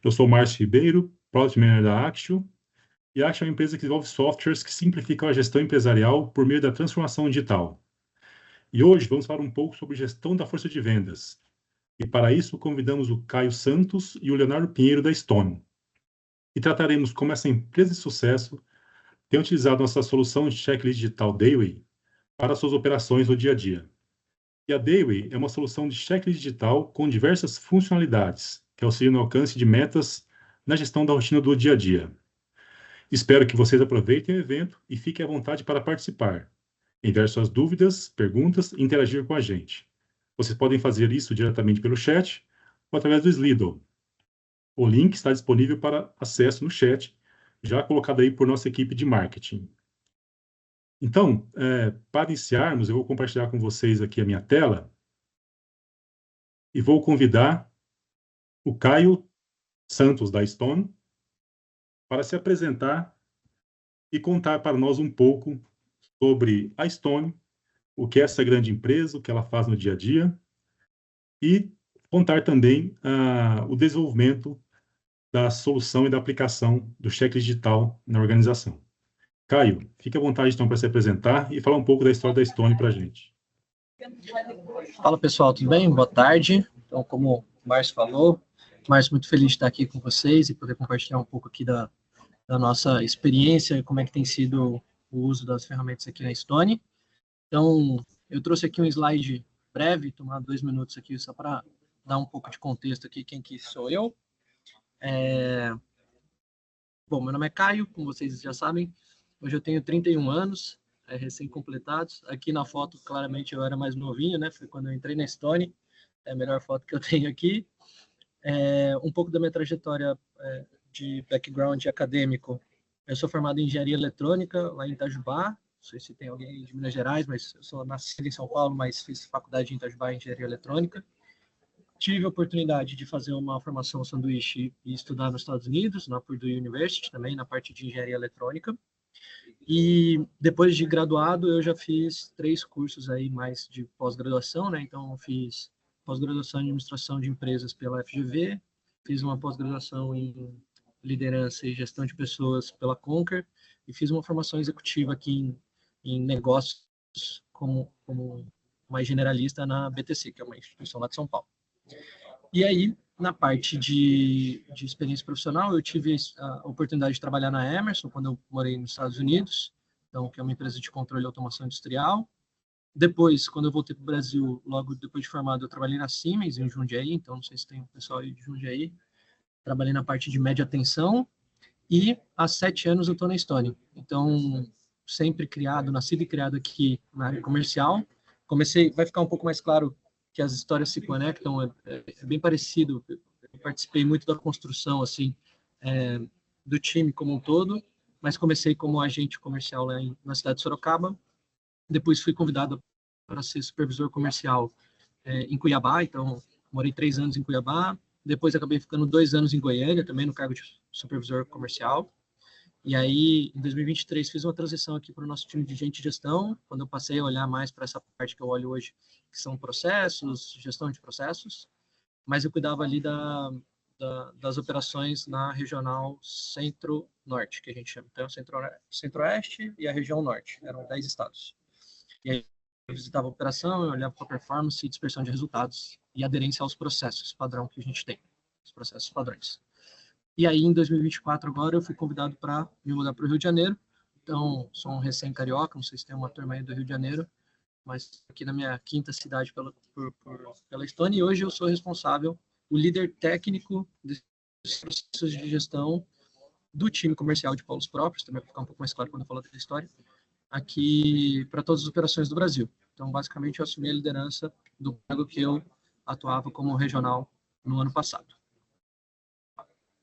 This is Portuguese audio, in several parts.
Eu sou o Márcio Ribeiro, Product Manager da Axio, e a Axio é uma empresa que desenvolve softwares que simplificam a gestão empresarial por meio da transformação digital. E hoje vamos falar um pouco sobre gestão da força de vendas. E para isso convidamos o Caio Santos e o Leonardo Pinheiro da Stone. E trataremos como essa empresa de sucesso tem utilizado nossa solução de checklist digital Daily para suas operações no dia a dia. E a Daily é uma solução de checklist digital com diversas funcionalidades que auxiliam no alcance de metas na gestão da rotina do dia a dia. Espero que vocês aproveitem o evento e fiquem à vontade para participar, enviar suas dúvidas, perguntas e interagir com a gente. Vocês podem fazer isso diretamente pelo chat ou através do Slido. O link está disponível para acesso no chat, já colocado aí por nossa equipe de marketing. Então, para iniciarmos, eu vou compartilhar com vocês aqui a minha tela e vou convidar o Caio Santos da Stone para se apresentar e contar para nós um pouco sobre a Stone, o que é essa grande empresa, o que ela faz no dia a dia, e contar também o desenvolvimento da solução e da aplicação do cheque digital na organização. Caio, fique à vontade então para se apresentar e falar um pouco da história da Stone para a gente. Fala pessoal, tudo bem? Boa tarde. Então, como o Márcio falou, Márcio, muito feliz de estar aqui com vocês e poder compartilhar um pouco aqui da nossa experiência, como é que tem sido o uso das ferramentas aqui na Stone. Então, eu trouxe aqui um slide breve, tomar 2 minutos aqui só para dar um pouco de contexto aqui, quem que sou eu. Bom, meu nome é Caio, como vocês já sabem, hoje eu tenho 31 anos, recém-completados. Aqui na foto, claramente, eu era mais novinho, né? Foi quando eu entrei na Stone, é a melhor foto que eu tenho aqui. Um pouco da minha trajetória de background acadêmico. Eu sou formado em engenharia eletrônica lá em Itajubá. Não sei se tem alguém de Minas Gerais, mas eu sou nascido em São Paulo, mas fiz faculdade em Itajubá em engenharia eletrônica. Tive a oportunidade de fazer uma formação sanduíche e estudar nos Estados Unidos, na Purdue University, também na parte de engenharia eletrônica. E depois de graduado, eu já fiz 3 cursos aí mais de pós-graduação, né? Então, eu fiz pós-graduação em administração de empresas pela FGV, fiz uma pós-graduação em liderança e gestão de pessoas pela Conquer e fiz uma formação executiva aqui em negócios como mais generalista na BTC, que é uma instituição lá de São Paulo. E aí, na parte de experiência profissional, eu tive a oportunidade de trabalhar na Emerson, quando eu morei nos Estados Unidos, então, que é uma empresa de controle e automação industrial. Depois, quando eu voltei para o Brasil, logo depois de formado, eu trabalhei na Siemens, em Jundiaí, então não sei se tem um pessoal aí de Jundiaí. Trabalhei na parte de média tensão e há 7 anos eu estou na Stone. Então, sempre criado, nascido e criado aqui na área comercial. Vai ficar um pouco mais claro que as histórias se conectam, é bem parecido. Eu participei muito da construção assim do time como um todo, mas comecei como agente comercial lá na cidade de Sorocaba. Depois fui convidado para ser supervisor comercial em Cuiabá, então morei 3 anos em Cuiabá. Depois acabei ficando 2 anos em Goiânia, também no cargo de supervisor comercial. E aí, em 2023, fiz uma transição aqui para o nosso time de gente e gestão, quando eu passei a olhar mais para essa parte que eu olho hoje, que são processos, gestão de processos, mas eu cuidava ali das operações na regional centro-norte, que a gente chama. Então, centro-oeste e a região norte, eram 10 estados. E aí, eu visitava a operação, eu olhava para a performance e dispersão de resultados e aderência aos processos padrão que a gente tem, os processos padrões. E aí, em 2024, agora, eu fui convidado para me mudar para o Rio de Janeiro. Então, sou um recém-carioca, não sei se tem uma turma aí do Rio de Janeiro, mas aqui na minha quinta cidade pela Stone, e hoje eu sou responsável, o líder técnico dos processos de gestão do time comercial de polos próprios, também para ficar um pouco mais claro quando eu falo da história, aqui para todas as operações do Brasil. Então, basicamente, eu assumi a liderança do cargo que eu atuava como regional no ano passado.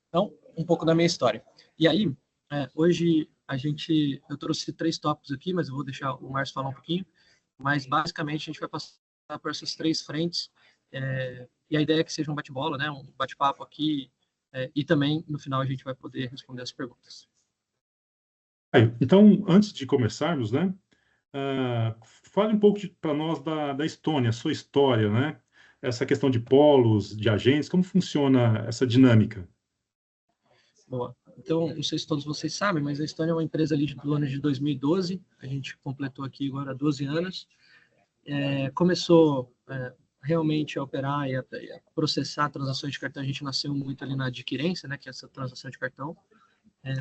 Então, um pouco da minha história. E aí, hoje eu trouxe 3 tópicos aqui, mas eu vou deixar o Márcio falar um pouquinho. Mas, basicamente, a gente vai passar por essas 3 frentes. E a ideia é que seja um bate-bola, né? Um bate-papo aqui. E também, no final, a gente vai poder responder as perguntas. Então, antes de começarmos, né? Fale um pouco para nós da Stone, a sua história, né? Essa questão de polos, de agentes, como funciona essa dinâmica? Boa. Então, não sei se todos vocês sabem, mas a Estônia é uma empresa ali do ano de 2012. A gente completou aqui agora 12 anos. Começou realmente a operar e a processar transações de cartão. A gente nasceu muito ali na adquirência, né, que é essa transação de cartão,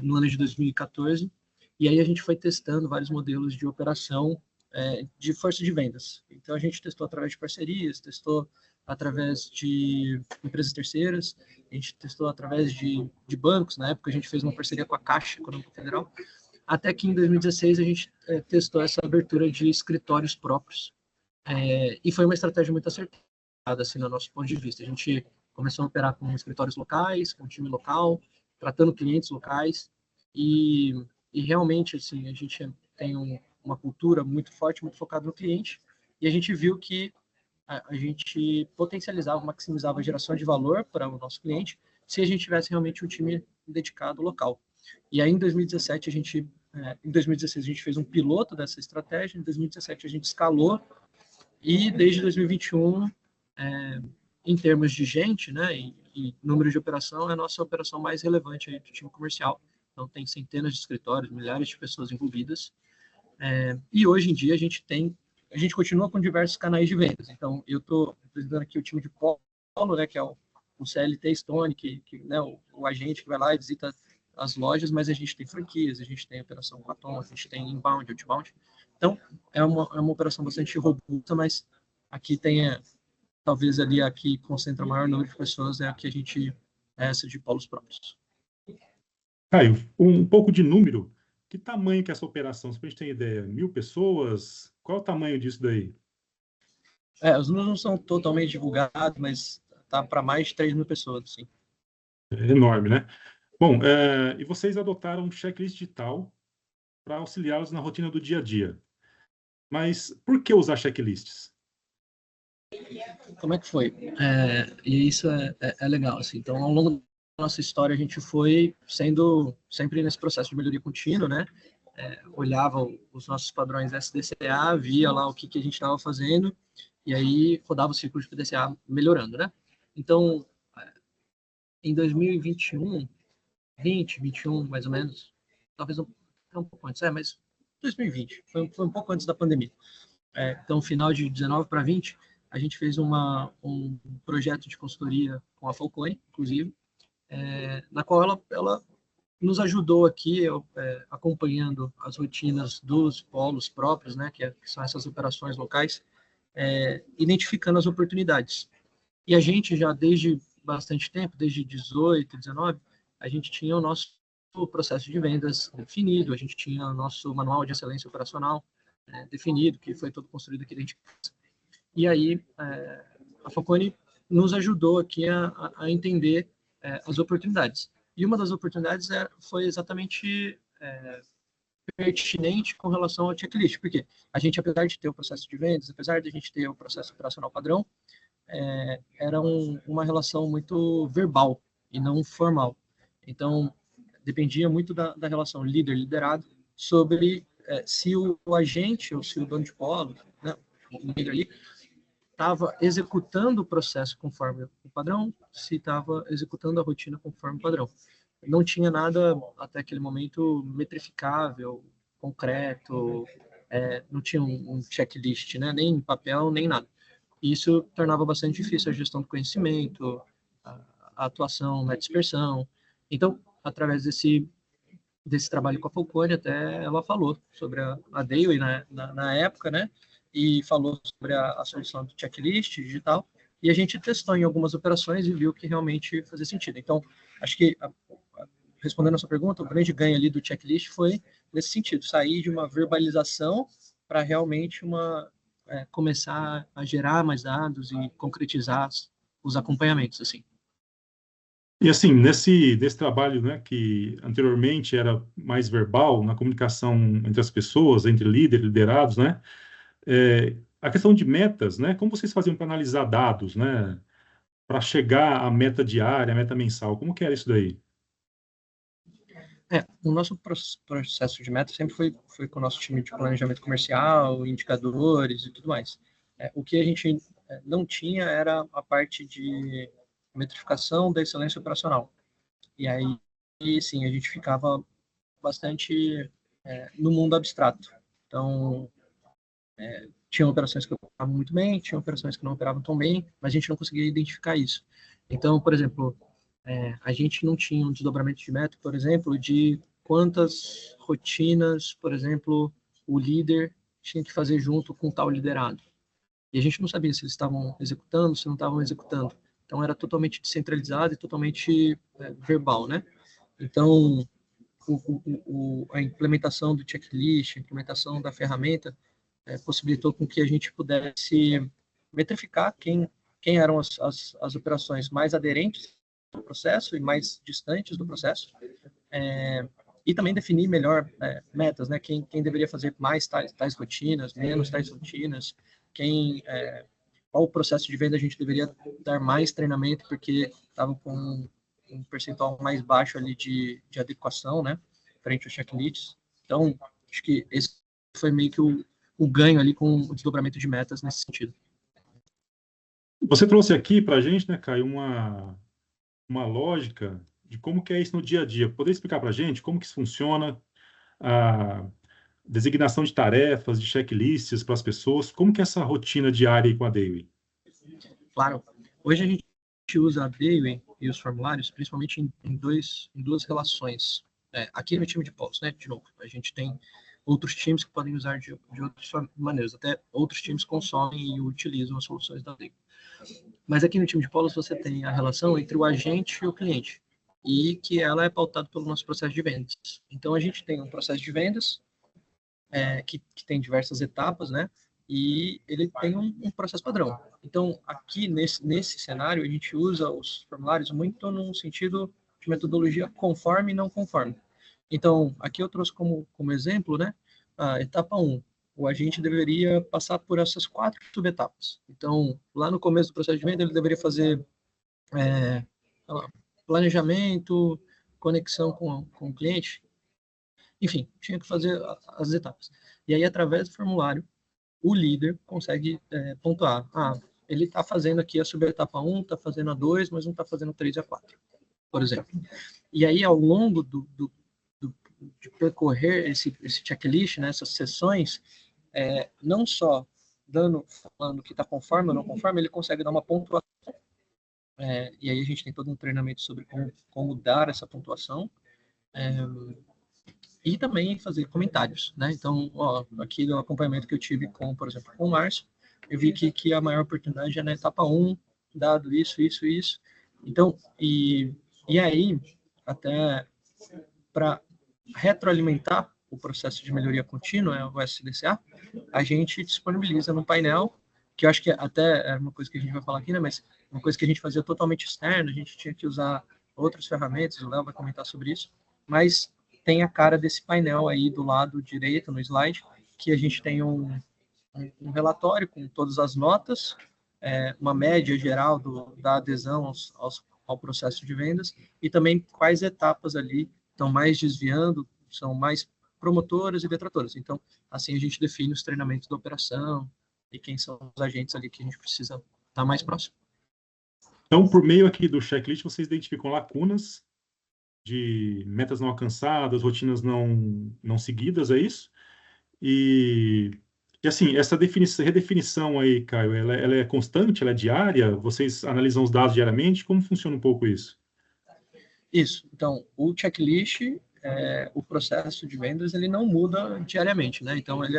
no ano de 2014. E aí a gente foi testando vários modelos de operação de força de vendas. Então a gente testou através de parcerias, testou através de empresas terceiras, a gente testou através de bancos. Na época a gente fez uma parceria com a Caixa Econômica Federal, até que em 2016 a gente testou essa abertura de escritórios próprios. E foi uma estratégia muito acertada, assim, no nosso ponto de vista. A gente começou a operar com escritórios locais, com time local, tratando clientes locais, e realmente, assim, a gente tem uma cultura muito forte, muito focada no cliente, e a gente viu que a gente potencializava, maximizava a geração de valor para o nosso cliente se a gente tivesse realmente um time dedicado local. E aí, em 2017, em 2016, a gente fez um piloto dessa estratégia, em 2017 a gente escalou, e desde 2021, em termos de gente, né, e número de operação, é a nossa operação mais relevante aí do time comercial. Então, tem centenas de escritórios, milhares de pessoas envolvidas. E hoje em dia a gente continua com diversos canais de vendas. Então, eu estou representando aqui o time de polo, né, que é o CLT Stone, né, o agente que vai lá e visita as lojas, mas a gente tem franquias, a gente tem operação com a Tom, a gente tem inbound, outbound. Então, é uma operação bastante robusta, mas aqui talvez ali a que concentra o maior número de pessoas é a que a gente é essa de polos próprios. Caio, um pouco de número. Que tamanho que é essa operação? Só para a gente ter ideia, 1.000 pessoas? Qual é o tamanho disso daí? Os números não são totalmente divulgados, mas tá para mais de 3.000 pessoas, sim. É enorme, né? Bom, e vocês adotaram um checklist digital para auxiliá-los na rotina do dia a dia. Mas por que usar checklists? Como é que foi? E isso é legal, assim. Então, ao longo da nossa história, a gente foi sendo sempre nesse processo de melhoria contínua, né? Olhava os nossos padrões SDCA, via lá o que a gente estava fazendo, e aí rodava o ciclo de PDCA melhorando, né? Então, em 2021, 21, mais ou menos, talvez um pouco antes, mas 2020, foi um pouco antes da pandemia. Então, final de 19 para 20, a gente fez um projeto de consultoria com a Falcone, inclusive, na qual ela nos ajudou aqui, acompanhando as rotinas dos polos próprios, né, que são essas operações locais, identificando as oportunidades. E a gente já desde bastante tempo, desde 18, 19, a gente tinha o nosso processo de vendas definido, a gente tinha o nosso manual de excelência operacional definido, que foi todo construído aqui dentro de casa. E aí a Falcone nos ajudou aqui a entender as oportunidades. E uma das oportunidades foi exatamente pertinente com relação ao checklist, porque a gente, apesar de ter o processo de vendas, apesar de a gente ter o processo operacional padrão, era uma relação muito verbal e não formal. Então, dependia muito da relação líder-liderado sobre se o agente ou se o dono de polo, né, o líder ali, estava executando o processo conforme o padrão, se estava executando a rotina conforme o padrão. Não tinha nada, até aquele momento, metrificável, concreto, não tinha um checklist, né, nem em papel, nem nada. Isso tornava bastante difícil a gestão do conhecimento, a atuação na dispersão. Então, através desse trabalho com a Falcone, até ela falou sobre a Dale na época, né? E falou sobre a solução do checklist digital. E a gente testou em algumas operações e viu que realmente fazia sentido. Então, acho que, respondendo a sua pergunta, o grande ganho ali do checklist foi nesse sentido, sair de uma verbalização para realmente começar a gerar mais dados e concretizar os acompanhamentos, assim. E assim, nesse trabalho, né, que anteriormente era mais verbal, na comunicação entre as pessoas, entre líderes, liderados, né, a questão de metas, né, como vocês faziam para analisar dados, né, para chegar à meta diária, à meta mensal, como que era isso daí? O nosso processo de meta sempre foi com o nosso time de planejamento comercial, indicadores e tudo mais. O que a gente não tinha era a parte de metrificação da excelência operacional. E aí e sim, a gente ficava bastante no mundo abstrato. Então, tinha operações que operavam muito bem, tinha operações que não operavam tão bem, mas a gente não conseguia identificar isso. Então, por exemplo, a gente não tinha um desdobramento de método, por exemplo, de quantas rotinas, por exemplo, o líder tinha que fazer junto com tal liderado. E a gente não sabia se eles estavam executando, se não estavam executando. Então era totalmente descentralizado e totalmente verbal, né? Então a implementação do checklist, a implementação da ferramenta possibilitou com que a gente pudesse metrificar quem eram as operações mais aderentes ao processo e mais distantes do processo, e também definir melhor metas, né? Quem deveria fazer mais tais rotinas, menos tais rotinas, qual o processo de venda a gente deveria dar mais treinamento, porque estava com um percentual mais baixo ali de adequação, né? Frente aos checklists. Então, acho que esse foi meio que o ganho ali com o desdobramento de metas nesse sentido. Você trouxe aqui para a gente, né, Caio, uma lógica de como que é isso no dia a dia. Poderia explicar para a gente como que isso funciona, a designação de tarefas, de checklists para as pessoas, como que é essa rotina diária aí com a Dewey? Claro. Hoje a gente usa a Dewey e os formulários principalmente em duas relações. Aqui no time de polos, né? De novo, a gente tem outros times que podem usar de outras maneiras. Até outros times consomem e utilizam as soluções da Dewey. Mas aqui no time de polos você tem a relação entre o agente e o cliente, e que ela é pautada pelo nosso processo de vendas. Então a gente tem um processo de vendas que tem diversas etapas, né? E ele tem um processo padrão. Então, aqui nesse cenário, a gente usa os formulários muito num sentido de metodologia conforme e não conforme. Então, aqui eu trouxe como exemplo, né? A etapa 1. O agente deveria passar por essas 4 subetapas. Então, lá no começo do processo de venda, ele deveria fazer planejamento, conexão com o cliente, enfim, tinha que fazer as etapas. E aí, através do formulário, o líder consegue pontuar. Ele está fazendo aqui a subetapa 1, está fazendo a 2, mas não está fazendo a 3 e a 4, por exemplo. E aí, ao longo de percorrer esse checklist, né, essas sessões, não só falando que está conforme ou não conforme, ele consegue dar uma pontuação. E aí a gente tem todo um treinamento sobre como dar essa pontuação. E também fazer comentários, né? Então, aqui no acompanhamento que eu tive por exemplo, com o Márcio, eu vi que a maior oportunidade é na etapa 1, dado isso. Então, e aí, até para retroalimentar o processo de melhoria contínua, o SDCA, a gente disponibiliza no painel, que eu acho que até é uma coisa que a gente vai falar aqui, né? Mas uma coisa que a gente fazia totalmente externa, a gente tinha que usar outras ferramentas, o Léo vai comentar sobre isso, mas tem a cara desse painel aí do lado direito, no slide, que a gente tem um relatório com todas as notas, uma média geral da adesão ao processo de vendas e também quais etapas ali estão mais desviando, são mais promotoras e detratoras. Então, assim a gente define os treinamentos da operação e quem são os agentes ali que a gente precisa estar mais próximo. Então, por meio aqui do checklist, vocês identificam lacunas de metas não alcançadas, rotinas não seguidas, é isso? E assim, essa redefinição aí, Caio, ela é constante, ela é diária? Vocês analisam os dados diariamente? Como funciona um pouco isso? Isso. Então, o checklist, o processo de vendas, ele não muda diariamente, né? Então, ele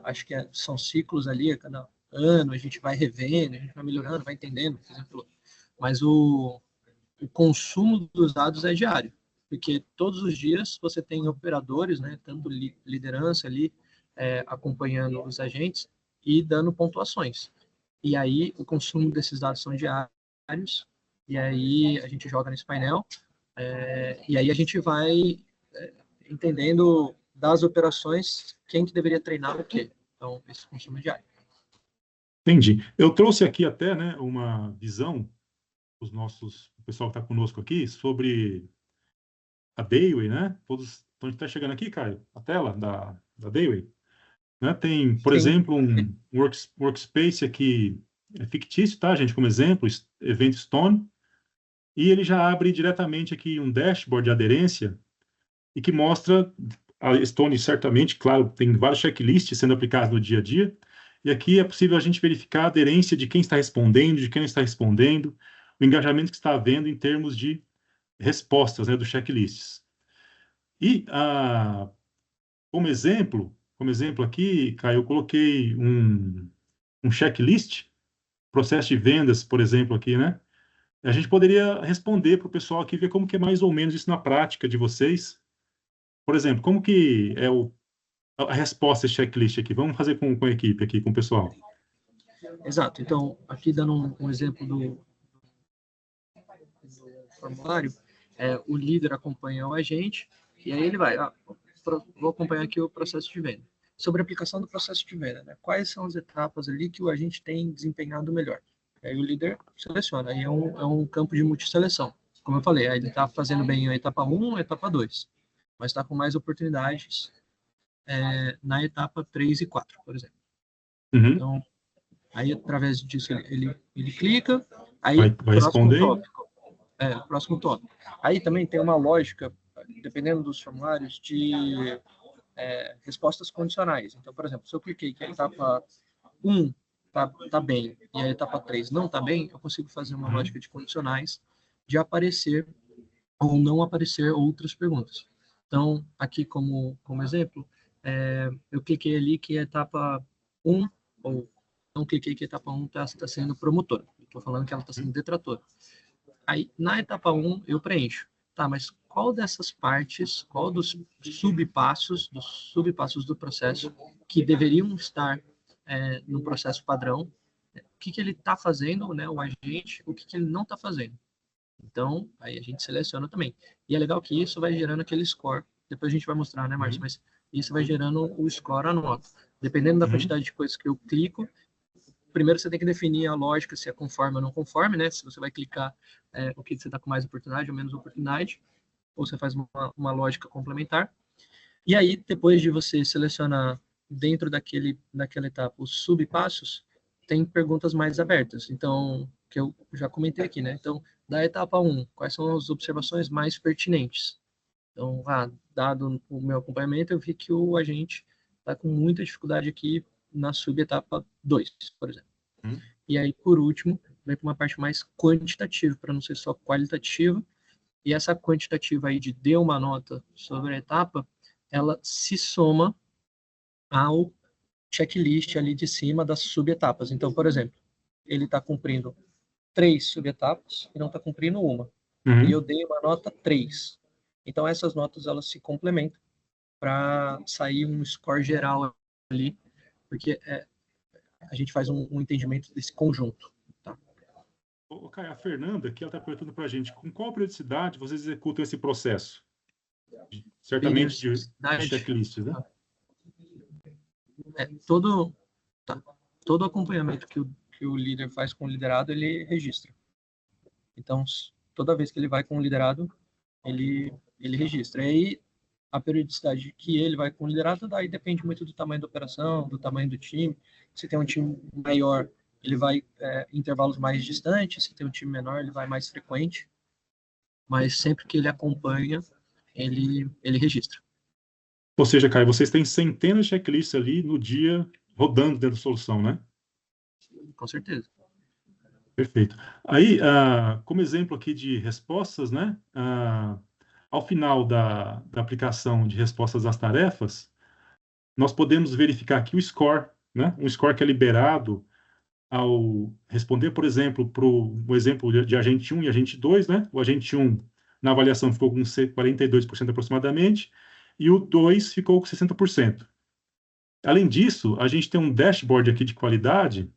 acho que são ciclos ali, a cada ano a gente vai revendo, a gente vai melhorando, vai entendendo, por exemplo. Mas o consumo dos dados é diário, porque todos os dias você tem operadores, né, tanto liderança ali, acompanhando os agentes e dando pontuações. E aí o consumo desses dados são diários, e aí a gente joga nesse painel, e aí a gente vai entendendo das operações quem que deveria treinar o quê. Então, esse consumo é diário. Entendi. Eu trouxe aqui até, né, uma visão o pessoal que está conosco aqui, sobre a Dewey, né? Todos, então a gente está chegando aqui, Caio, a tela da Dewey, né? Tem, por Sim. exemplo, um workspace aqui fictício, tá, gente? Como exemplo, Event Stone. e ele já abre diretamente aqui um dashboard de aderência e que mostra, a Stone certamente, claro, tem vários checklists sendo aplicados no dia a dia, e aqui é possível a gente verificar a aderência de quem está respondendo, de quem não está respondendo, o engajamento que está havendo em termos de respostas, né, dos checklists. E, como exemplo aqui, Caio, eu coloquei um checklist, processo de vendas, por exemplo, aqui, né? A gente poderia responder para o pessoal aqui, ver como que é mais ou menos isso na prática de vocês. Por exemplo, como que é a resposta a esse checklist aqui? Vamos fazer com a equipe aqui, com o pessoal. Exato. Então, aqui dando um exemplo do formulário, o líder acompanha o agente, e aí ele vai, vou acompanhar aqui o processo de venda. Sobre a aplicação do processo de venda, né? Quais são as etapas ali que o agente tem desempenhado melhor? Aí o líder seleciona, aí é um campo de multisseleção. Como eu falei, aí ele está fazendo bem a etapa 1, a etapa 2, mas está com mais oportunidades na etapa 3 e 4, por exemplo. Uhum. Então, aí através disso ele clica, aí Vai próximo responder. tópico. Próximo tópico. Aí também tem uma lógica, dependendo dos formulários, de respostas condicionais. Então, por exemplo, se eu cliquei que a etapa 1 tá bem e a etapa 3 não tá bem, eu consigo fazer uma lógica de condicionais de aparecer ou não aparecer outras perguntas. Então, aqui como exemplo, eu cliquei ali que a etapa 1, ou não cliquei que a etapa 1 está sendo promotora. Estou falando que ela está sendo detratora. Aí, na etapa 1, eu preencho. Tá, mas qual dessas partes, qual dos subpassos do processo que deveriam estar no processo padrão, o que ele está fazendo, né, o agente, o que ele não está fazendo. Então, aí a gente seleciona também. E é legal que isso vai gerando aquele score. Depois a gente vai mostrar, né, Márcio? Mas isso vai gerando o score, a nota. Dependendo da quantidade de coisas que eu clico, primeiro você tem que definir a lógica, se é conforme ou não conforme, né? Se você vai clicar o que você está com mais oportunidade ou menos oportunidade, ou você faz uma lógica complementar. E aí, depois de você selecionar dentro daquela etapa os subpassos, tem perguntas mais abertas. Então, que eu já comentei aqui, né? Então, da etapa 1, quais são as observações mais pertinentes? Então, dado o meu acompanhamento, eu vi que o agente está com muita dificuldade aqui na subetapa 2, por exemplo. E aí, por último, vem para uma parte mais quantitativa, para não ser só qualitativa. E essa quantitativa aí de dê uma nota sobre a etapa, ela se soma ao checklist ali de cima das subetapas. Então, por exemplo, ele está cumprindo 3 subetapas e não está cumprindo uma. E eu dei uma nota 3. Então, essas notas elas se complementam para sair um score geral ali, porque a gente faz um entendimento desse conjunto. Tá? Caio, a Fernanda, aqui, ela está perguntando para a gente, com qual periodicidade vocês executam esse processo? Certamente de checklists, né? Todo acompanhamento que o líder faz com o liderado, ele registra. Então, toda vez que ele vai com o liderado, ele registra. E aí, a periodicidade que ele vai com o liderado, daí depende muito do tamanho da operação, do tamanho do time. Se tem um time maior, ele vai em intervalos mais distantes. Se tem um time menor, ele vai mais frequente. Mas sempre que ele acompanha, ele registra. Ou seja, Caio, vocês têm centenas de checklists ali no dia rodando dentro da solução, né? Com certeza. Perfeito. Aí, como exemplo aqui de respostas, né? Ao final da aplicação de respostas às tarefas, nós podemos verificar aqui o score, né? Um score que é liberado ao responder, por exemplo, para o exemplo de agente 1 e agente 2, né? O agente 1, na avaliação, ficou com 42% aproximadamente, e o 2 ficou com 60%. Além disso, a gente tem um dashboard aqui de qualidade.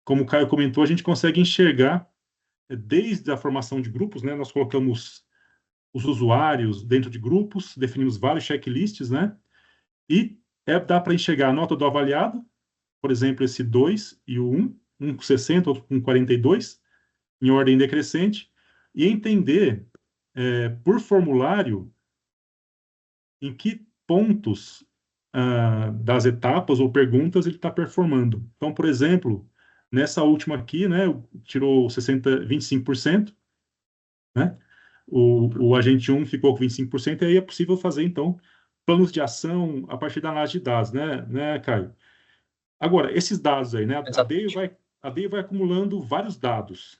Como o Caio comentou, a gente consegue enxergar desde a formação de grupos, né? Nós colocamos os usuários dentro de grupos, definimos vários checklists, né? E dá para enxergar a nota do avaliado, por exemplo, esse 2 e o 1, um com 60, outro com 42, em ordem decrescente, e entender por formulário em que pontos das etapas ou perguntas ele está performando. Então, por exemplo, nessa última aqui, né, tirou 25%, né? O agente 1 ficou com 25%, e aí é possível fazer, então, planos de ação a partir da análise de dados, né, Caio? Agora, esses dados aí, né? Exatamente. A DEI vai acumulando vários dados,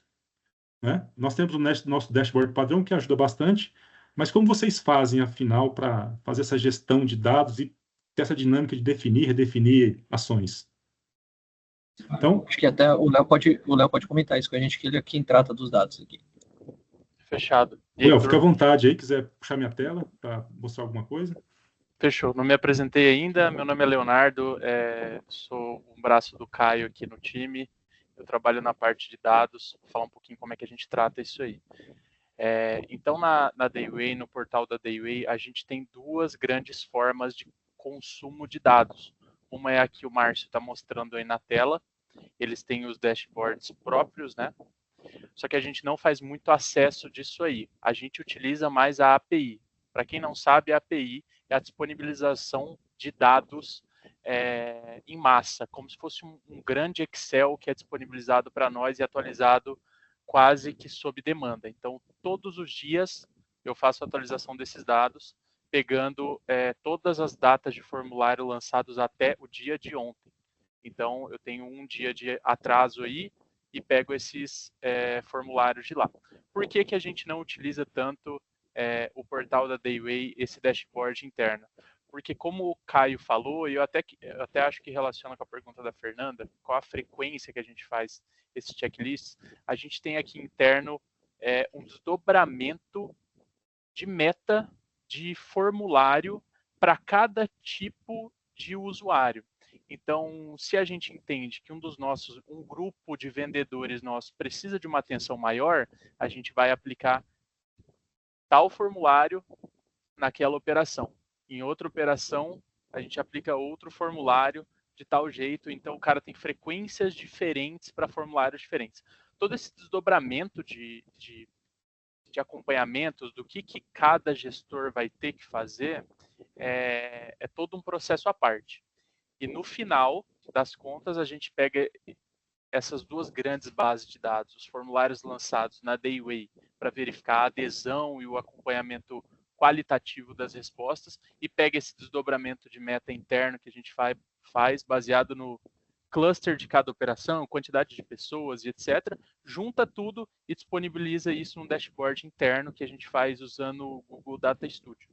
né? Nós temos o nosso dashboard padrão, que ajuda bastante, mas como vocês fazem, afinal, para fazer essa gestão de dados e ter essa dinâmica de definir, redefinir ações? Então, Acho que até o Léo pode comentar isso com a gente, que ele é quem trata dos dados aqui. Fechado. E aí, Léo, fica à turma? vontade aí, quiser puxar minha tela para mostrar alguma coisa. Fechou. Não me apresentei ainda. Meu nome é Leonardo. Sou um braço do Caio aqui no time. Eu trabalho na parte de dados. Vou falar um pouquinho como é que a gente trata isso aí. Então, na Dayway, no portal da Dayway, a gente tem duas grandes formas de consumo de dados. Uma é a que o Márcio está mostrando aí na tela. Eles têm os dashboards próprios, né? Só que a gente não faz muito acesso disso aí. A gente utiliza mais a API. Para quem não sabe, a API é a disponibilização de dados em massa, como se fosse um grande Excel que é disponibilizado para nós e atualizado quase que sob demanda. Então, todos os dias eu faço a atualização desses dados, pegando todas as datas de formulário lançados até o dia de ontem. Então, eu tenho um dia de atraso aí e pego esses formulários de lá. Por que a gente não utiliza tanto o portal da Dayway, esse dashboard interno? Porque como o Caio falou, e eu até acho que relaciona com a pergunta da Fernanda, qual a frequência que a gente faz esses checklists, a gente tem aqui interno um desdobramento de meta de formulário para cada tipo de usuário. Então, se a gente entende que um grupo de vendedores nosso precisa de uma atenção maior, a gente vai aplicar tal formulário naquela operação. Em outra operação, a gente aplica outro formulário de tal jeito, então o cara tem frequências diferentes para formulários diferentes. Todo esse desdobramento de acompanhamentos do que cada gestor vai ter que fazer é todo um processo à parte. E no final das contas, a gente pega essas duas grandes bases de dados, os formulários lançados na Dayway para verificar a adesão e o acompanhamento qualitativo das respostas, e pega esse desdobramento de meta interno que a gente faz baseado no cluster de cada operação, quantidade de pessoas e etc., junta tudo e disponibiliza isso num dashboard interno que a gente faz usando o Google Data Studio.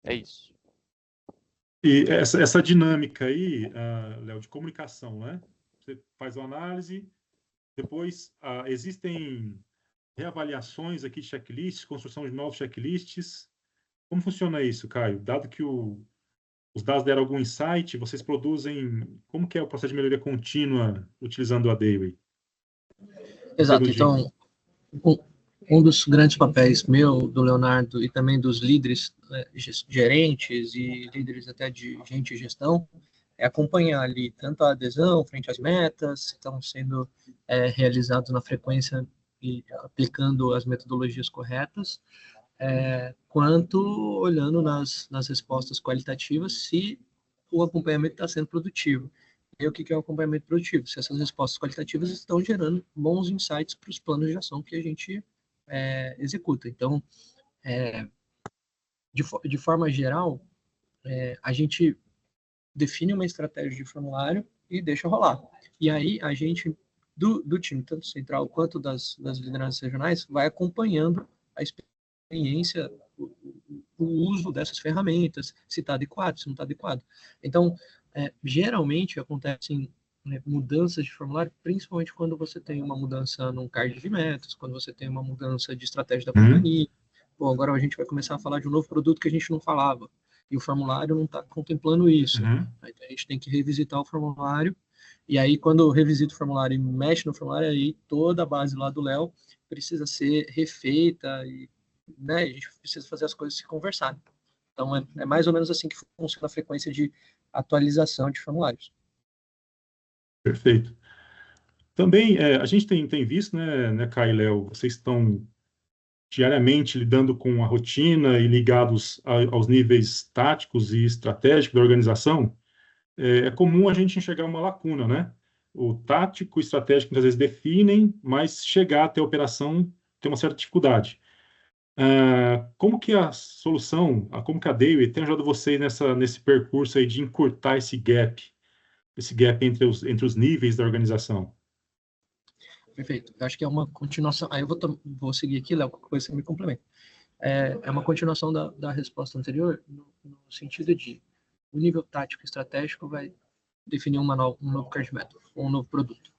É isso. E essa dinâmica aí, Léo, de comunicação, né? Você faz uma análise, depois existem reavaliações aqui de checklists, construção de novos checklists. Como funciona isso, Caio? Dado que os dados deram algum insight, vocês produzem... Como que é o processo de melhoria contínua utilizando a Dayway? Exato. Então, um dos grandes papéis meu, do Leonardo, e também dos líderes, gerentes e líderes até de gente e gestão, é acompanhar ali tanto a adesão frente às metas, se estão sendo realizados na frequência e aplicando as metodologias corretas, quanto olhando nas respostas qualitativas se o acompanhamento está sendo produtivo. E o que é o acompanhamento produtivo? Se essas respostas qualitativas estão gerando bons insights para os planos de ação que a gente executa. Então, de forma geral, a gente define uma estratégia de formulário e deixa rolar. E aí, a gente, do time, tanto central quanto das lideranças regionais, vai acompanhando a experiência, o uso dessas ferramentas, se está adequado, se não está adequado. Então, geralmente acontecem mudanças de formulário, principalmente quando você tem uma mudança num card de metas, quando você tem uma mudança de estratégia da companhia. Bom, agora a gente vai começar a falar de um novo produto que a gente não falava, e o formulário não está contemplando isso. Então, a gente tem que revisitar o formulário, e aí quando revisita o formulário e mexe no formulário, aí toda a base lá do Léo precisa ser refeita, e a gente precisa fazer as coisas se conversarem. Então, é mais ou menos assim que funciona a frequência de atualização de formulários. Perfeito. Também, a gente tem visto, né, Caio e Léo, vocês estão diariamente lidando com a rotina e ligados aos níveis táticos e estratégicos da organização. É comum a gente enxergar uma lacuna, né? O tático e estratégico muitas vezes definem, mas chegar até a operação tem uma certa dificuldade. Como que a solução, como que a Dewey tem ajudado você nesse percurso aí de encurtar esse gap entre os níveis da organização? Perfeito. Eu acho que é uma continuação. Aí eu vou seguir aqui, Léo, qualquer coisa você me complementa. É uma continuação da resposta anterior, no sentido de o nível tático e estratégico vai definir um novo card method, um novo produto.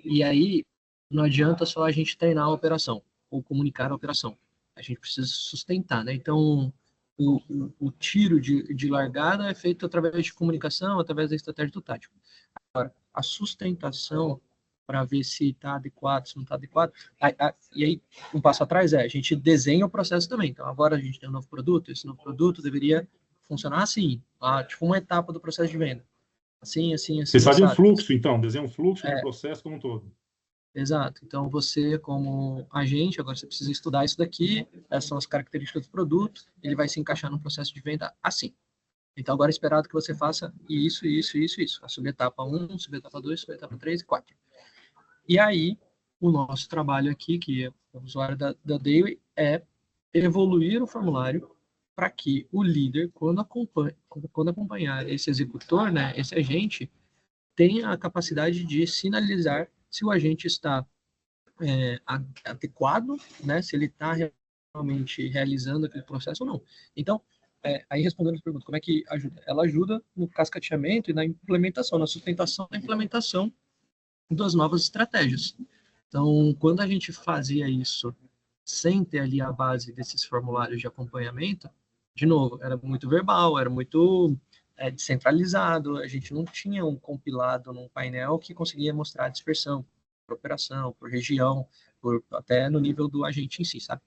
E aí, não adianta só a gente treinar a operação ou comunicar a operação. A gente precisa sustentar, né? Então, o tiro de largada é feito através de comunicação, através da estratégia do tático. Agora, a sustentação para ver se está adequado, se não está adequado. E aí, um passo atrás a gente desenha o processo também. Então, agora a gente tem um novo produto, esse novo produto deveria funcionar assim, tipo uma etapa do processo de venda. Assim, assim, Vocês assim, fazem um assado. fluxo, então, desenham um fluxo do processo como um todo. Exato. Então, você, como agente, agora você precisa estudar isso daqui, essas são as características do produto, ele vai se encaixar no processo de venda assim. Então, agora é esperado que você faça isso, isso, isso, isso. A subetapa 1, subetapa 2, subetapa 3 e 4. E aí, o nosso trabalho aqui, que é o usuário da Dewey, é evoluir o formulário para que o líder, quando acompanhar esse executor, né, esse agente, tenha a capacidade de sinalizar se o agente está adequado, né, se ele está realmente realizando aquele processo ou não. Então, aí respondendo a pergunta, como é que ajuda? Ela ajuda no cascateamento e na implementação, na sustentação da implementação das novas estratégias. Então, quando a gente fazia isso sem ter ali a base desses formulários de acompanhamento, de novo, era muito verbal, era muito descentralizado, a gente não tinha um compilado num painel que conseguia mostrar a dispersão por operação, por região, até no nível do agente em si, sabe?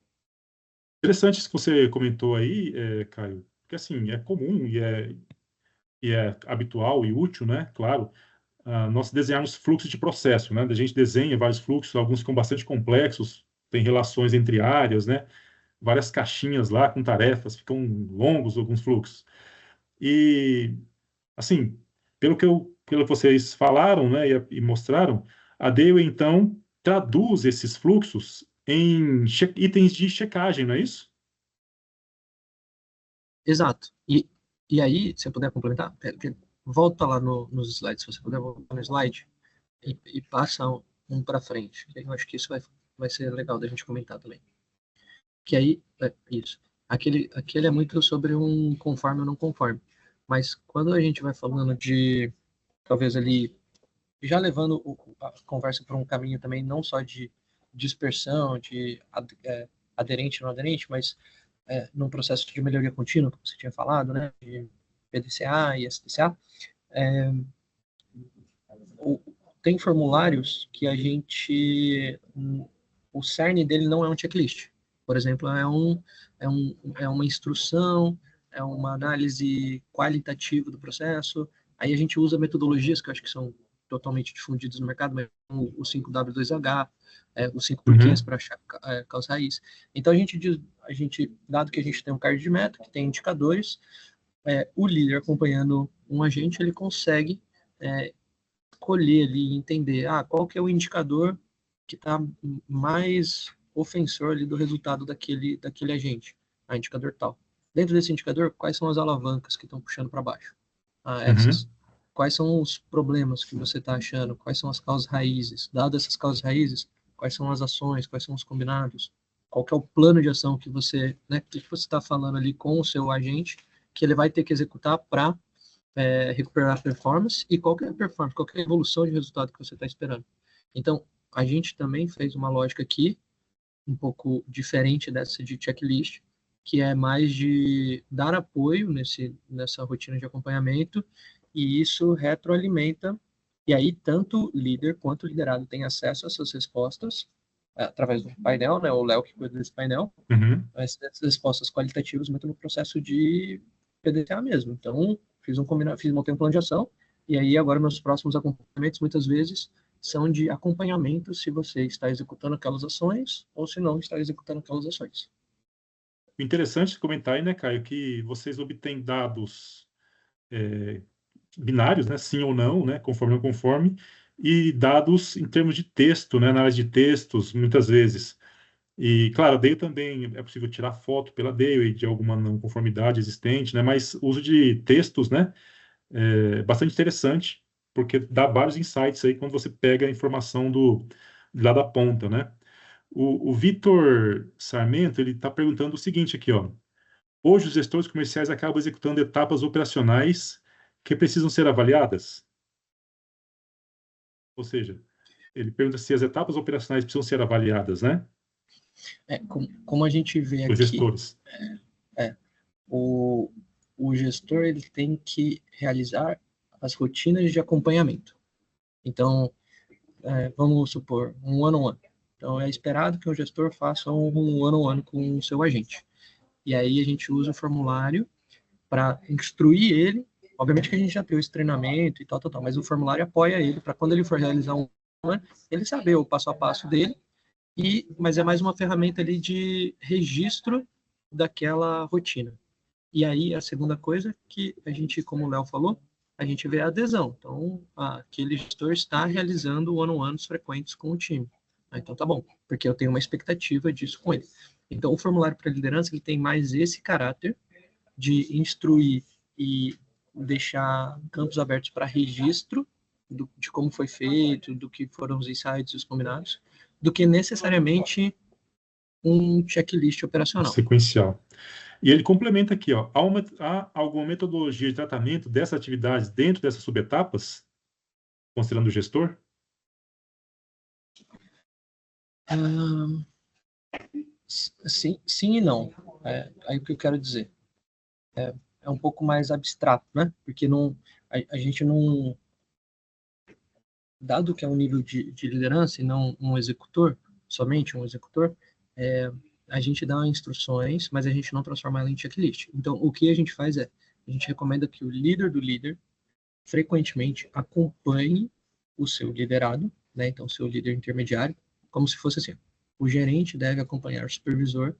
Interessante isso que você comentou aí, Caio, porque assim, é comum e é habitual e útil, né? Claro, nós desenharmos fluxos de processo, né? A gente desenha vários fluxos, alguns ficam bastante complexos, tem relações entre áreas, né? Várias caixinhas lá com tarefas, ficam longos alguns fluxos. E, assim, pelo que vocês falaram, né, e mostraram, a Dewey, então, traduz esses fluxos em itens de checagem, não é isso? Exato. E aí, se eu puder complementar, volta lá nos slides, se você puder voltar no slide e passa um para frente. Eu acho que isso vai ser legal da gente comentar também. Que aí, isso. Aquele é muito sobre um conforme ou não conforme. Mas quando a gente vai falando de, talvez ali, já levando a conversa para um caminho também não só de dispersão, de aderente ou não aderente, mas num processo de melhoria contínua, como você tinha falado, né, de PDCA e SDCA, tem formulários que a gente, o cerne dele não é um checklist. Por exemplo, é uma instrução, é uma análise qualitativa do processo. Aí a gente usa metodologias que eu acho que são totalmente difundidas no mercado, mas o 5W2H, o 5 porquês para achar causa raiz. Então a gente, dado que a gente tem um card de meta, que tem indicadores, o líder acompanhando um agente, ele consegue escolher ali, entender qual que é o indicador que está mais ofensor ali do resultado daquele agente, indicador tal. Dentro desse indicador, quais são as alavancas que estão puxando para baixo? Essas. Uhum. Quais são os problemas que você está achando? Quais são as causas raízes? Dadas essas causas raízes, quais são as ações? Quais são os combinados? Qual que é o plano de ação que você está falando ali com o seu agente que ele vai ter que executar para recuperar a performance e qual que é a performance, qual que é a evolução de resultado que você está esperando. Então, a gente também fez uma lógica aqui, um pouco diferente dessa de checklist, que é mais de dar apoio nessa rotina de acompanhamento, e isso retroalimenta, e aí tanto líder quanto liderado tem acesso a essas respostas, através do painel, né, o Léo que cuida desse painel, Uhum. essas respostas qualitativas muito no processo de PDCA mesmo. Então, montei um plano de ação, e aí agora meus próximos acompanhamentos, muitas vezes, são de acompanhamento se você está executando aquelas ações ou se não está executando aquelas ações. Interessante comentar aí, né, Caio, que vocês obtêm dados binários, né, sim ou não, né, conforme ou não conforme, e dados em termos de texto, né, análise de textos, muitas vezes. E, claro, a Dale também é possível tirar foto pela Dale de alguma não conformidade existente, né, mas o uso de textos, né, é bastante interessante, porque dá vários insights aí quando você pega a informação lá da ponta, né. O Vitor Sarmento, ele está perguntando o seguinte aqui, ó. Hoje os gestores comerciais acabam executando etapas operacionais que precisam ser avaliadas? Ou seja, ele pergunta se as etapas operacionais precisam ser avaliadas, né? Como a gente vê Os aqui, gestores. o, o gestor ele tem que realizar as rotinas de acompanhamento. Então, vamos supor, um one-on-one. Então, é esperado que o gestor faça um one-on-one com o seu agente. E aí a gente usa o formulário para instruir ele. Obviamente que a gente já tem esse treinamento e tal, mas o formulário apoia ele para quando ele for realizar um one, ele saber o passo a passo dele. Mas é mais uma ferramenta ali de registro daquela rotina. E aí a segunda coisa que a gente, como o Léo falou, a gente vê a adesão. Então, aquele gestor está realizando one-on-ones frequentes com o time. Então tá bom, porque eu tenho uma expectativa disso com ele. Então o formulário para liderança ele tem mais esse caráter de instruir e deixar campos abertos para registro de como foi feito, do que foram os insights e os combinados, do que necessariamente um checklist operacional. Sequencial. E ele complementa aqui, ó. Há alguma metodologia de tratamento dessas atividades dentro dessas subetapas, considerando o gestor? Sim e não. Aí o que eu quero dizer é um pouco mais abstrato, né? Porque a gente não, dado que é um nível de liderança e não um executor, somente um executor, a gente dá instruções, mas a gente não transforma ela em checklist. Então, o que a gente faz a gente recomenda que o líder do líder frequentemente acompanhe o seu liderado, né? Então, o seu líder intermediário, como se fosse assim, o gerente deve acompanhar o supervisor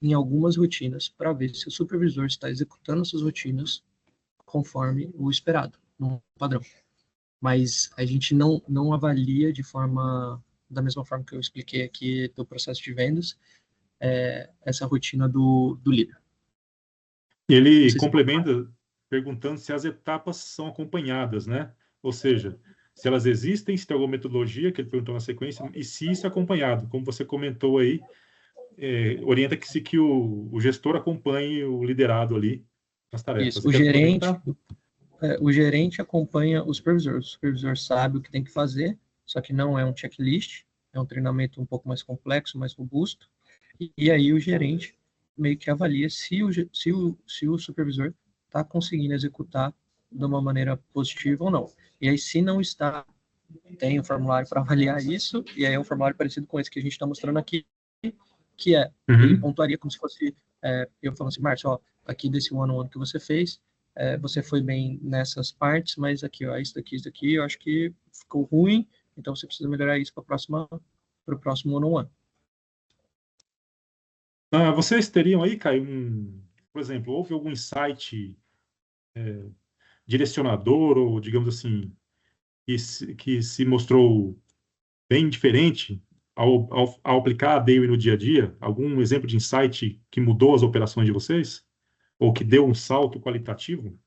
em algumas rotinas para ver se o supervisor está executando essas rotinas conforme o esperado, no padrão. Mas a gente não avalia da mesma forma que eu expliquei aqui do processo de vendas, essa rotina do líder. Ele Se... complementa perguntando se as etapas são acompanhadas, né? Ou seja, se elas existem, se tem alguma metodologia, que ele perguntou na sequência, e se isso é acompanhado. Como você comentou aí, orienta-se que o gestor acompanhe o liderado ali nas tarefas. Isso, Você quer complementar? o gerente acompanha o supervisor sabe o que tem que fazer, só que não é um checklist, é um treinamento um pouco mais complexo, mais robusto, e aí o gerente meio que avalia se o supervisor está conseguindo executar de uma maneira positiva ou não. E aí, se não está, tem um formulário para avaliar isso, e aí é um formulário parecido com esse que a gente está mostrando aqui, que ele pontuaria como se fosse, eu falando assim, Márcio, ó, aqui desse one-on-one que você fez, você foi bem nessas partes, mas aqui, ó, isso daqui, eu acho que ficou ruim, então você precisa melhorar isso para o próximo one-on-one. Vocês teriam aí, Caio, por exemplo, houve algum insight direcionador ou, digamos assim, que se mostrou bem diferente ao aplicar a Dale no dia a dia? Algum exemplo de insight que mudou as operações de vocês? Ou que deu um salto qualitativo?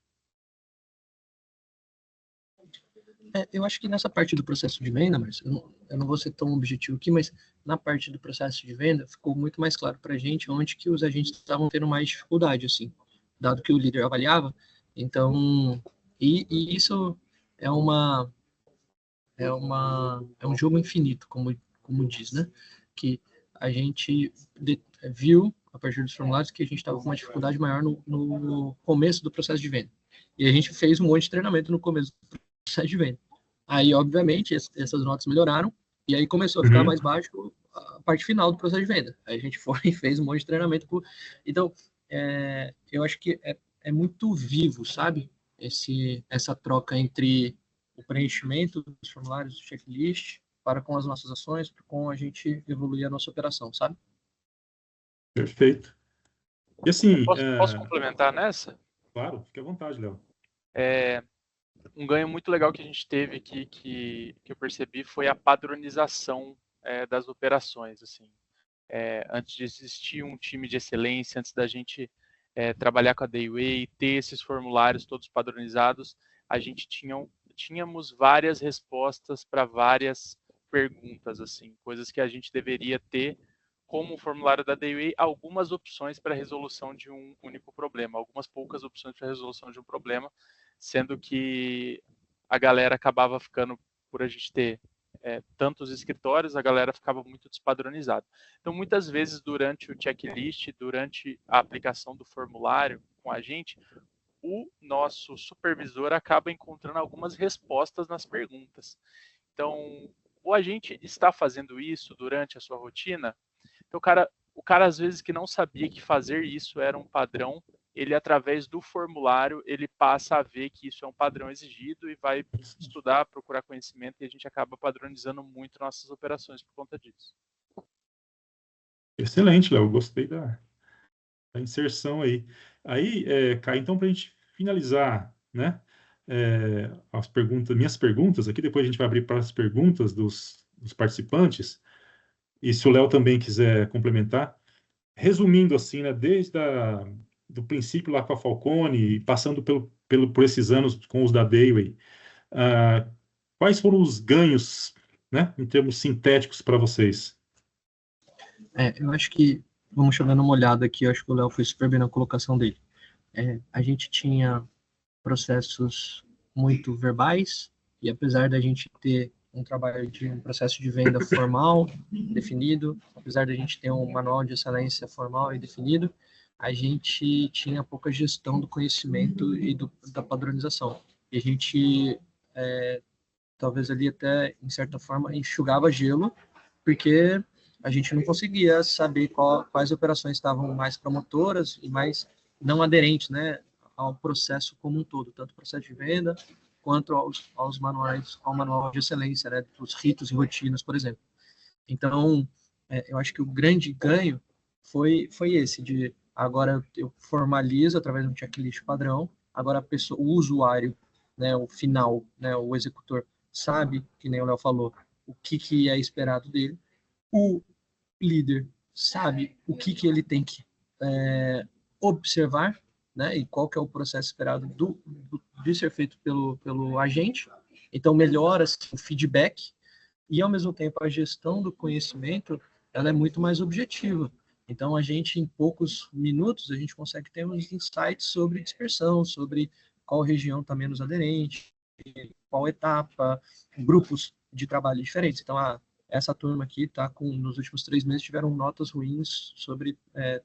Eu acho que nessa parte do processo de venda, mas eu não vou ser tão objetivo aqui, mas na parte do processo de venda ficou muito mais claro para a gente onde que os agentes estavam tendo mais dificuldade, assim, dado que o líder avaliava. Então, e isso é é um jogo infinito, como diz, né? Que a gente viu a partir dos formulários que a gente estava com uma dificuldade maior no começo do processo de venda. E a gente fez um monte de treinamento no começo do processo de venda. Aí, obviamente, essas notas melhoraram, e aí começou a ficar mais baixo a parte final do processo de venda. Aí a gente foi e fez um monte de treinamento. Então, eu acho que é muito vivo, sabe? Essa troca entre o preenchimento dos formulários do checklist para com as nossas ações, para com a gente evoluir a nossa operação, sabe? Perfeito. E assim, Posso complementar nessa? claro, fique à vontade, Léo. um ganho muito legal que a gente teve aqui, que eu percebi, foi a padronização das operações. Assim. Antes de existir um time de excelência, antes da gente trabalhar com a Dayway, ter esses formulários todos padronizados, a gente tínhamos várias respostas para várias perguntas, assim, coisas que a gente deveria ter, como o formulário da Dayway, algumas opções para resolução de um único problema, algumas poucas opções para resolução de um problema, sendo que a galera acabava ficando, por a gente ter tantos escritórios, a galera ficava muito despadronizada. Então, muitas vezes, durante o checklist, durante a aplicação do formulário com a gente, o nosso supervisor acaba encontrando algumas respostas nas perguntas. Então, o agente está fazendo isso durante a sua rotina. Então, o cara às vezes que não sabia que fazer isso era um padrão, ele através do formulário, ele passa a ver que isso é um padrão exigido e vai estudar, procurar conhecimento, e a gente acaba padronizando muito nossas operações por conta disso. Excelente, Léo. Gostei da inserção aí. Aí, Caio, então, para a gente finalizar, né, minhas perguntas aqui, depois a gente vai abrir para as perguntas dos participantes, e se o Léo também quiser complementar, resumindo assim, né, desde do princípio lá com a Falcone, passando por esses anos com os da Dayway, quais foram os ganhos, né, em termos sintéticos para vocês? Eu acho que, vamos chegando uma olhada aqui, eu acho que o Léo foi super bem na colocação dele. A gente tinha processos muito verbais, e apesar da gente ter um trabalho de um processo de venda formal, definido, apesar da gente ter um manual de excelência formal e definido, a gente tinha pouca gestão do conhecimento e da padronização. E a gente, talvez ali até, em certa forma, enxugava gelo, porque a gente não conseguia saber quais operações estavam mais promotoras e mais não aderentes, né, ao processo como um todo, tanto o processo de venda quanto aos manuais, ao manual de excelência, né, dos ritos e rotinas, por exemplo. Então, eu acho que o grande ganho foi esse, de agora eu formalizo através de um checklist padrão, agora a pessoa, o usuário, né, o final, né, o executor, sabe, que nem o Léo falou, o que é esperado dele, o líder sabe o que ele tem que observar, né, e qual que é o processo esperado de ser feito pelo agente. Então, melhora assim, o feedback e, ao mesmo tempo, a gestão do conhecimento ela é muito mais objetiva. Então, a gente, em poucos minutos, a gente consegue ter uns insights sobre dispersão, sobre qual região está menos aderente, qual etapa, grupos de trabalho diferentes. Então, essa turma aqui nos últimos 3 meses tiveram notas ruins sobre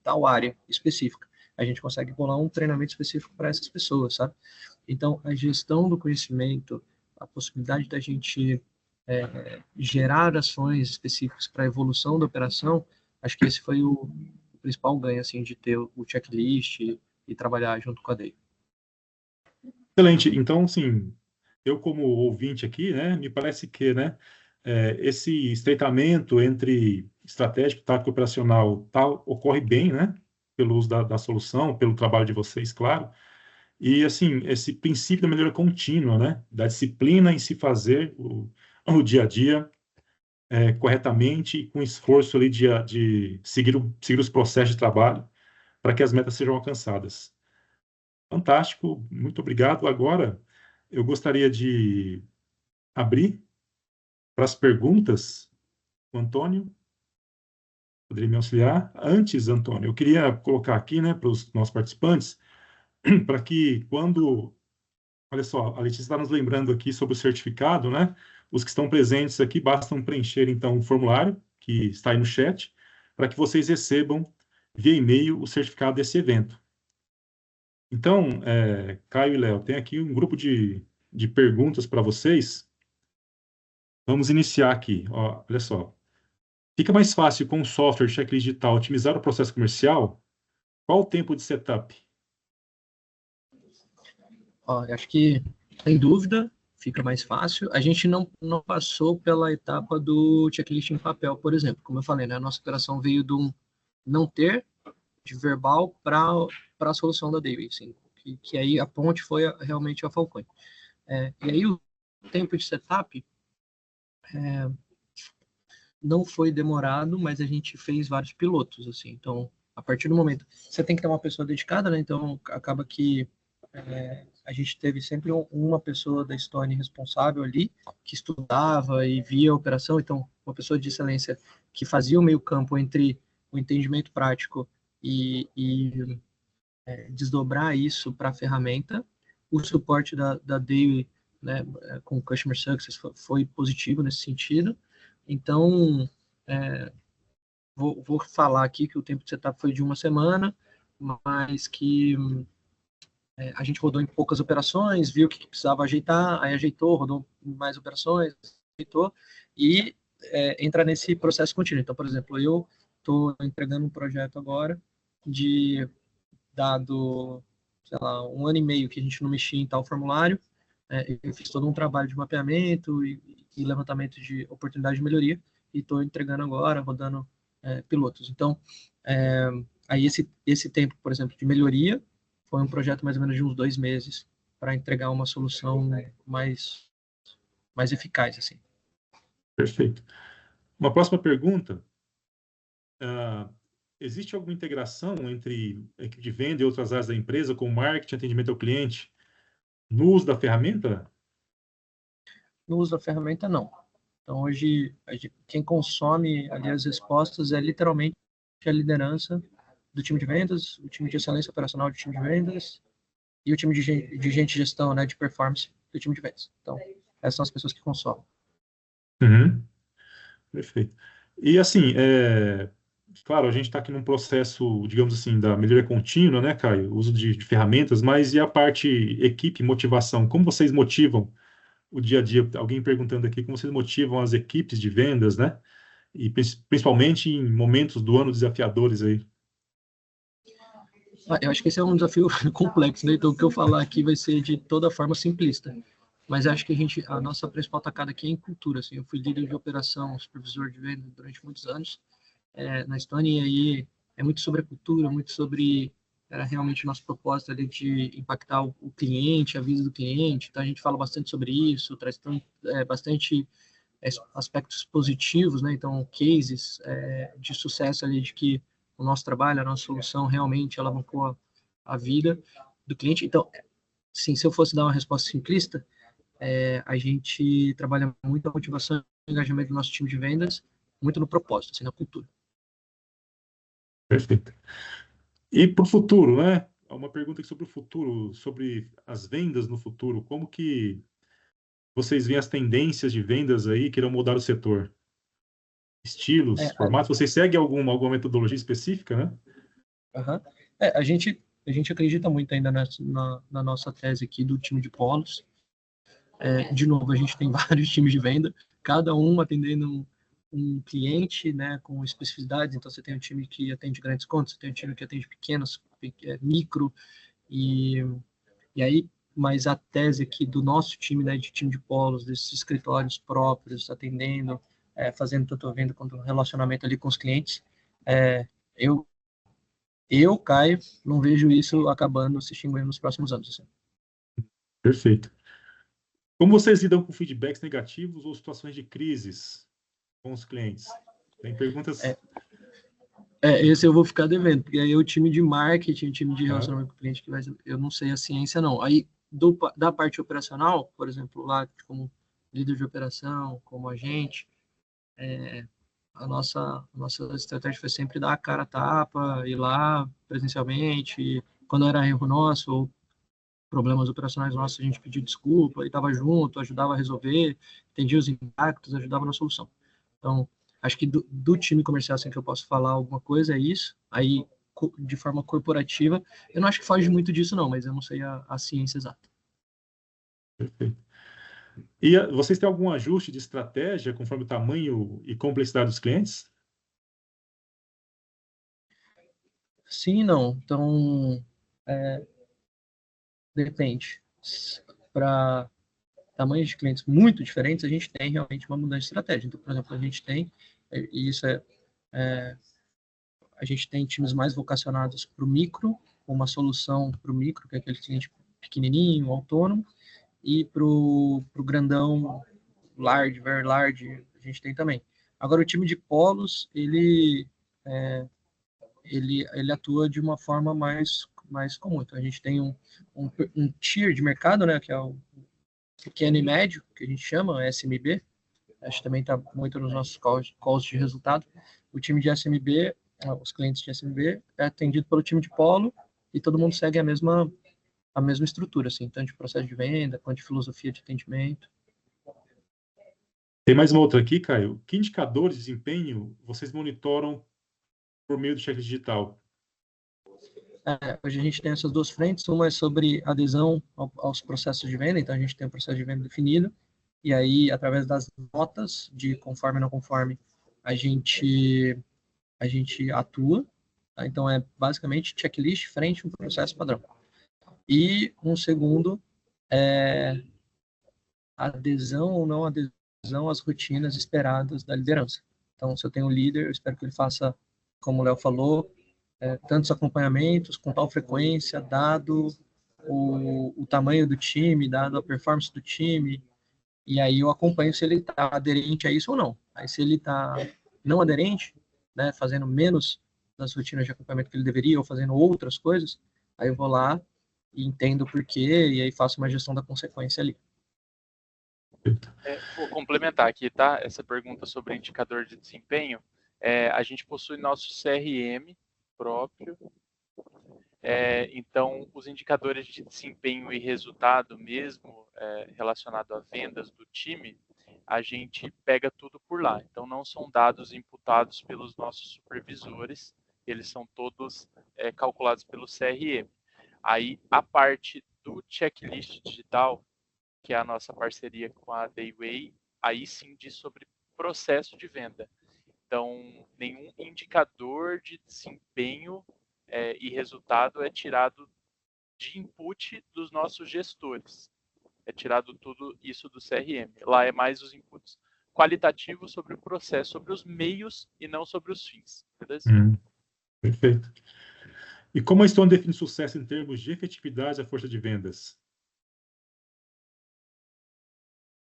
tal área específica. A gente consegue bolar um treinamento específico para essas pessoas, sabe? Então, a gestão do conhecimento, a possibilidade da gente gerar ações específicas para a evolução da operação, acho que esse foi o principal ganho, assim, de ter o checklist e trabalhar junto com a DEI. Excelente. Então, assim, eu como ouvinte aqui, né, me parece que, né, esse estreitamento entre estratégico, tático e operacional tal, ocorre bem, né, pelo uso da solução, pelo trabalho de vocês, claro, e, assim, esse princípio da melhoria contínua, né, da disciplina em se fazer o dia a dia corretamente e com esforço ali de seguir os processos de trabalho para que as metas sejam alcançadas. Fantástico, muito obrigado. Agora, eu gostaria de abrir para as perguntas. O Antônio, poderia me auxiliar? Antes, Antônio, eu queria colocar aqui, né, para os nossos participantes, para que quando... Olha só, a Letícia está nos lembrando aqui sobre o certificado, né? Os que estão presentes aqui, bastam preencher, então, o formulário, que está aí no chat, para que vocês recebam, via e-mail, o certificado desse evento. Então, Caio e Léo, tem aqui um grupo de perguntas para vocês. Vamos iniciar aqui. Ó, olha só. Fica mais fácil com o software checklist digital otimizar o processo comercial? Qual o tempo de setup? Eu acho que, sem dúvida, fica mais fácil. A gente não passou pela etapa do checklist em papel, por exemplo. Como eu falei, né, a nossa operação veio de um não ter de verbal para a solução da David, assim, que aí a ponte foi realmente a Falcone. E aí o tempo de setup não foi demorado, mas a gente fez vários pilotos, assim. Então, a partir do momento, você tem que ter uma pessoa dedicada, né? Então, acaba que a gente teve sempre uma pessoa da Stone responsável ali, que estudava e via a operação. Então, uma pessoa de excelência que fazia o meio campo entre o entendimento prático e desdobrar isso para a ferramenta. O suporte da Daily, né, com o Customer Success foi positivo nesse sentido. Então, vou falar aqui que o tempo de setup foi de uma semana, mas que a gente rodou em poucas operações, viu o que precisava ajeitar, aí ajeitou, rodou mais operações, ajeitou, e entra nesse processo contínuo. Então, por exemplo, eu estou entregando um projeto agora de dado, sei lá, 1 ano e meio que a gente não mexia em tal formulário, eu fiz todo um trabalho de mapeamento e levantamento de oportunidade de melhoria, e estou entregando agora, rodando pilotos. Então, aí esse tempo, por exemplo, de melhoria, foi um projeto mais ou menos de uns 2 meses para entregar uma solução mais eficaz, assim. Perfeito. Uma próxima pergunta. Existe alguma integração entre a equipe de venda e outras áreas da empresa, como marketing, atendimento ao cliente, no uso da ferramenta? No uso da ferramenta, não. Então, hoje, quem consome ali as respostas é literalmente a liderança do time de vendas, o time de excelência operacional do time de vendas e o time de gente de gestão, né, de performance do time de vendas. Então, essas são as pessoas que consomem. Uhum. Perfeito. E assim, claro, a gente está aqui num processo, digamos assim, da melhoria contínua, né, Caio? Uso de ferramentas, mas e a parte equipe, motivação? Como vocês motivam o dia a dia? Alguém perguntando aqui como vocês motivam as equipes de vendas, né? E principalmente em momentos do ano desafiadores aí. Eu acho que esse é um desafio complexo, né? Então, o que eu falar aqui vai ser de toda forma simplista. Mas acho que a nossa principal tacada aqui é em cultura. Assim, eu fui líder de operação, supervisor de venda durante muitos anos na Estônia, e aí é muito sobre a cultura, muito sobre era realmente o nosso propósito ali de impactar o cliente, a vida do cliente. Então, a gente fala bastante sobre isso, traz bastante aspectos positivos, né? Então, cases de sucesso ali de que o nosso trabalho, a nossa solução realmente alavancou a vida do cliente. Então, sim, se eu fosse dar uma resposta simplista, a gente trabalha muito a motivação e engajamento do nosso time de vendas, muito no propósito, assim, na cultura. Perfeito. E para o futuro, né? Uma pergunta aqui sobre o futuro, sobre as vendas no futuro. Como que vocês veem as tendências de vendas aí que irão mudar o setor? Estilos, formatos? Vocês seguem alguma metodologia específica, né? A gente acredita muito ainda na nossa tese aqui do time de polos. De novo, a gente tem vários times de venda, cada um atendendo um cliente, né, com especificidades. Então, você tem um time que atende grandes contas, você tem um time que atende pequenos, micro, e aí, mas a tese aqui do nosso time, né, de time de polos, desses escritórios próprios, atendendo, fazendo tanto a venda quanto o relacionamento ali com os clientes, eu, Caio, não vejo isso acabando, se extinguindo nos próximos anos. Assim. Perfeito. Como vocês lidam com feedbacks negativos ou situações de crises com os clientes? Tem perguntas... Esse eu vou ficar devendo, porque aí é o time de marketing, o time de relacionamento com o cliente, que eu não sei a ciência, não. Aí, da parte operacional, por exemplo, lá como líder de operação, como agente, a nossa estratégia foi sempre dar a cara a tapa, ir lá presencialmente, quando era erro nosso ou problemas operacionais nossos, a gente pedia desculpa, e estava junto, ajudava a resolver, entendia os impactos, ajudava na solução. Então, acho que do time comercial, assim, que eu posso falar alguma coisa, é isso. Aí, de forma corporativa, eu não acho que foge muito disso, não, mas eu não sei a ciência exata. Perfeito. E vocês têm algum ajuste de estratégia conforme o tamanho e complexidade dos clientes? Sim e não. Então, depende. Para tamanhos de clientes muito diferentes, a gente tem realmente uma mudança de estratégia. Então, por exemplo, a gente tem, e isso a gente tem times mais vocacionados para o micro, uma solução para o micro, que é aquele cliente pequenininho, autônomo, e para o grandão large, very large, a gente tem também. Agora, o time de polos, ele atua de uma forma mais comum. Então, a gente tem um tier de mercado, né, que é o pequeno e médio, que a gente chama, SMB. Acho que também está muito nos nossos calls de resultado. O time de SMB, os clientes de SMB, é atendido pelo time de polo e todo mundo segue a mesma estrutura, assim, tanto de processo de venda quanto de filosofia de atendimento. Tem mais uma outra aqui, Caio. Que indicadores de desempenho vocês monitoram por meio do checklist digital? Hoje a gente tem essas duas frentes. Uma é sobre adesão aos processos de venda. Então, a gente tem um processo de venda definido. E aí, através das notas de conforme e não conforme, a gente atua. Tá? Então, é basicamente checklist frente a um processo padrão. E um segundo é adesão ou não adesão às rotinas esperadas da liderança. Então, se eu tenho um líder, eu espero que ele faça, como o Léo falou, tantos acompanhamentos, com tal frequência, dado o tamanho do time, dado a performance do time, e aí eu acompanho se ele está aderente a isso ou não. Aí se ele está não aderente, né, fazendo menos das rotinas de acompanhamento que ele deveria, ou fazendo outras coisas, aí eu vou lá e entendo o porquê, e aí faço uma gestão da consequência ali. Vou complementar aqui, tá? Essa pergunta sobre indicador de desempenho. A gente possui nosso CRM próprio. Então, os indicadores de desempenho e resultado mesmo, relacionado a vendas do time, a gente pega tudo por lá. Então, não são dados imputados pelos nossos supervisores, eles são todos calculados pelo CRM. Aí, a parte do checklist digital, que é a nossa parceria com a Dayway, aí sim diz sobre processo de venda. Então, nenhum indicador de desempenho e resultado é tirado de input dos nossos gestores. É tirado tudo isso do CRM. Lá é mais os inputs qualitativos sobre o processo, sobre os meios e não sobre os fins. Beleza? Perfeito. E como a Stone define sucesso em termos de efetividade da força de vendas?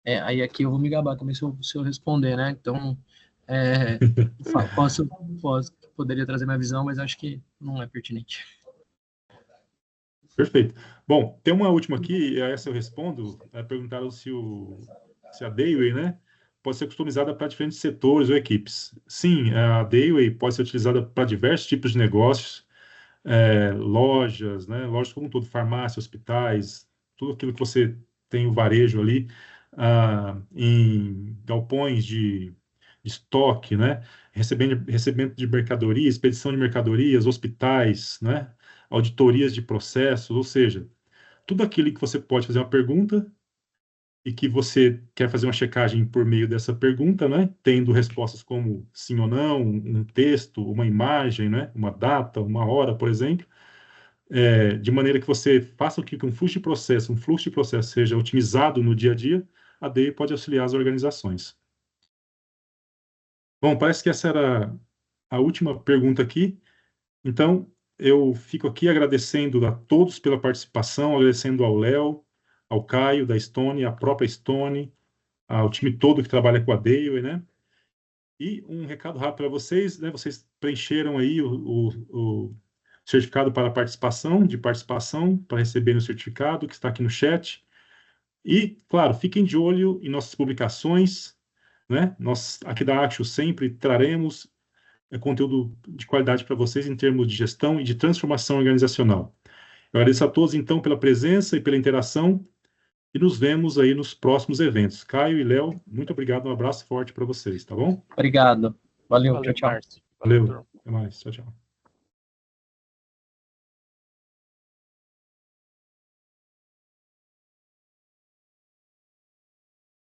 Aí aqui eu vou me gabar também se eu responder, né? Então, poderia trazer minha visão, mas acho que não é pertinente. Perfeito. Bom, tem uma última aqui, essa eu respondo. Perguntaram se a Dayway, né, pode ser customizada para diferentes setores ou equipes. Sim, a Dayway pode ser utilizada para diversos tipos de negócios, lojas, né, lojas como um todo, farmácia, hospitais, tudo aquilo que você tem o varejo ali, em galpões de estoque, né, recebimento de mercadoria, expedição de mercadorias, hospitais, né, auditorias de processos, ou seja, tudo aquilo que você pode fazer uma pergunta e que você quer fazer uma checagem por meio dessa pergunta, né, tendo respostas como sim ou não, um texto, uma imagem, né, uma data, uma hora, por exemplo, de maneira que você faça com que um fluxo de processo seja otimizado no dia a dia, a DEI pode auxiliar as organizações. Bom, parece que essa era a última pergunta aqui. Então, eu fico aqui agradecendo a todos pela participação, agradecendo ao Léo, ao Caio da Stone, à própria Stone, ao time todo que trabalha com a Dayway, né? E um recado rápido para vocês, né? Vocês preencheram aí o certificado para participação, para receber o certificado que está aqui no chat. E, claro, fiquem de olho em nossas publicações, né? Nós aqui da Axio sempre traremos conteúdo de qualidade para vocês em termos de gestão e de transformação organizacional. Eu agradeço a todos, então, pela presença e pela interação e nos vemos aí nos próximos eventos. Caio e Léo, muito obrigado, um abraço forte para vocês, tá bom? Obrigado. Valeu, Valeu, tchau, tchau. Márcio. Valeu, turma. até mais, tchau, tchau.